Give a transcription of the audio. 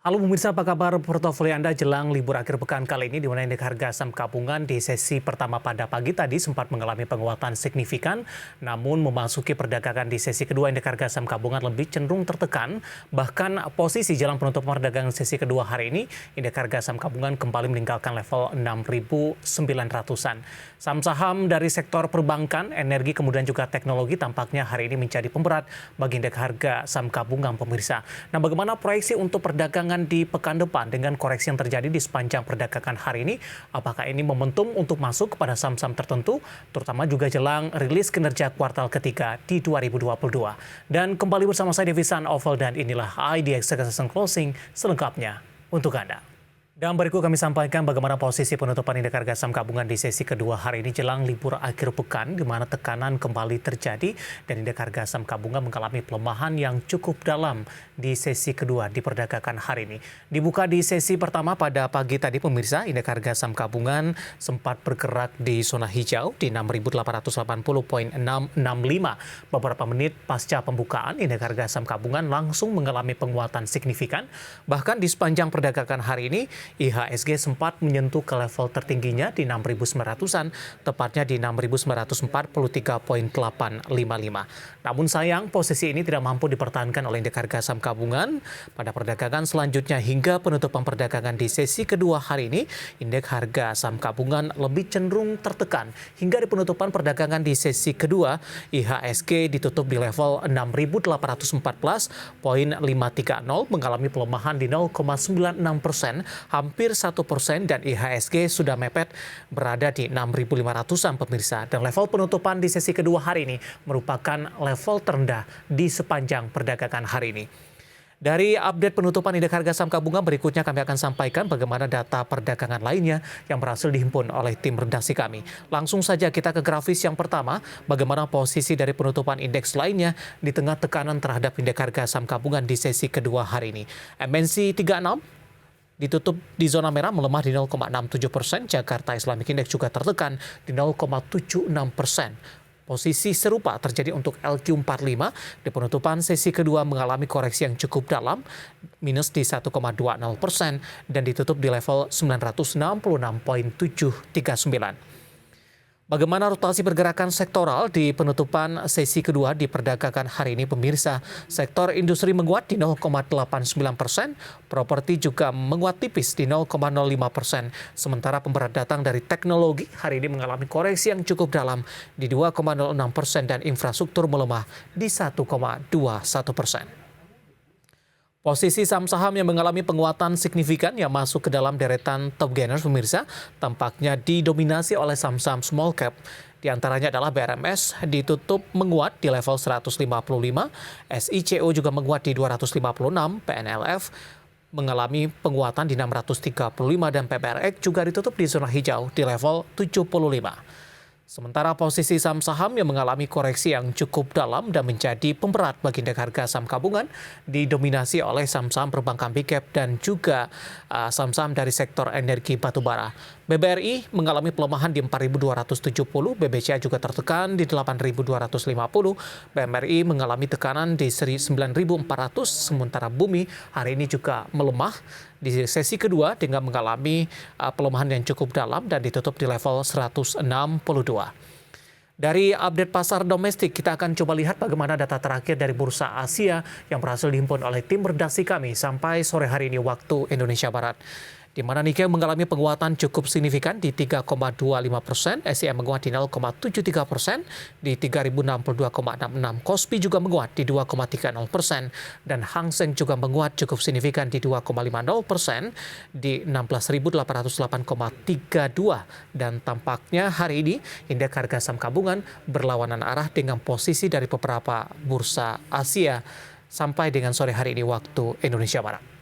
Halo pemirsa, apa kabar portofolio Anda jelang libur akhir pekan kali ini, di mana indeks harga saham gabungan di sesi pertama pada pagi tadi sempat mengalami penguatan signifikan, namun memasuki perdagangan di sesi kedua indeks harga saham gabungan lebih cenderung tertekan. Bahkan posisi jelang penutupan perdagangan sesi kedua hari ini, indeks harga saham gabungan kembali meninggalkan level 6.900-an. Saham-saham dari sektor perbankan, energi, kemudian juga teknologi tampaknya hari ini menjadi pemberat bagi indeks harga saham gabungan pemirsa. Nah, bagaimana proyeksi untuk perdagangan di pekan depan dengan koreksi yang terjadi di sepanjang perdagangan hari ini? Apakah ini momentum untuk masuk kepada saham-saham tertentu, terutama juga jelang rilis kinerja kuartal ketiga di 2022? Dan kembali bersama saya Devisan Oval dan inilah IDX Execution Closing selengkapnya untuk Anda. Dan berikut kami sampaikan bagaimana posisi penutupan indeks harga saham gabungan di sesi kedua hari ini jelang libur akhir pekan, di mana tekanan kembali terjadi dan indeks harga saham gabungan mengalami pelemahan yang cukup dalam di sesi kedua di perdagangan hari ini. Dibuka di sesi pertama pada pagi tadi pemirsa, indeks harga saham gabungan sempat bergerak di zona hijau di 6.880.665. Beberapa menit pasca pembukaan, indeks harga saham gabungan langsung mengalami penguatan signifikan. Bahkan di sepanjang perdagangan hari ini, IHSG sempat menyentuh ke level tertingginya di 6.900-an, tepatnya di 6.943.855. Namun sayang, posisi ini tidak mampu dipertahankan oleh indeks harga saham gabungan. Pada perdagangan selanjutnya hingga penutupan perdagangan di sesi kedua hari ini, indeks harga saham gabungan lebih cenderung tertekan. Hingga di penutupan perdagangan di sesi kedua, IHSG ditutup di level 6.814.530, mengalami pelemahan di 0,96%, hampir 1%, dan IHSG sudah mepet berada di 6.500-an pemirsa. Dan level penutupan di sesi kedua hari ini merupakan level terendah di sepanjang perdagangan hari ini. Dari update penutupan indeks harga saham gabungan berikutnya kami akan sampaikan bagaimana data perdagangan lainnya yang berhasil dihimpun oleh tim redaksi kami. Langsung saja kita ke grafis yang pertama, bagaimana posisi dari penutupan indeks lainnya di tengah tekanan terhadap indeks harga saham gabungan di sesi kedua hari ini. MNC 36 ditutup di zona merah melemah di 0,67%, Jakarta Islamic Index juga tertekan di 0,76%. Posisi serupa terjadi untuk LQ45 di penutupan sesi kedua mengalami koreksi yang cukup dalam, minus di 1,20% dan ditutup di level 966.739. Bagaimana rotasi pergerakan sektoral di penutupan sesi kedua di perdagangan hari ini pemirsa? Sektor industri menguat di 0,89%, properti juga menguat tipis di 0,05%. Sementara pemberat datang dari teknologi hari ini mengalami koreksi yang cukup dalam di 2,06% dan infrastruktur melemah di 1,21%. Posisi saham-saham yang mengalami penguatan signifikan yang masuk ke dalam deretan top gainers pemirsa tampaknya didominasi oleh saham-saham small cap. Di antaranya adalah BRMS ditutup menguat di level 155, SICO juga menguat di 256, PNLF mengalami penguatan di 635 dan PPRX juga ditutup di zona hijau di level 75. Sementara posisi saham-saham yang mengalami koreksi yang cukup dalam dan menjadi pemberat bagi indeks harga saham gabungan didominasi oleh saham-saham perbankan big cap dan juga saham-saham dari sektor energi batubara. BBRI mengalami pelemahan di 4.270, BBCA juga tertekan di 8.250, BMRI mengalami tekanan di 9.400, sementara Bumi hari ini juga melemah di sesi kedua dengan mengalami pelemahan yang cukup dalam dan ditutup di level 162. Dari update pasar domestik, kita akan coba lihat bagaimana data terakhir dari Bursa Asia yang berhasil dihimpun oleh tim redaksi kami sampai sore hari ini waktu Indonesia Barat. Di mana Nikkei mengalami penguatan cukup signifikan di 3,25%, SIM menguat di 0,73% di 3.062,66, Kospi juga menguat di 2,30% dan Hang Seng juga menguat cukup signifikan di 2,50% di 16.808,32 dan tampaknya hari ini indeks harga saham gabungan berlawanan arah dengan posisi dari beberapa bursa Asia sampai dengan sore hari ini waktu Indonesia Barat.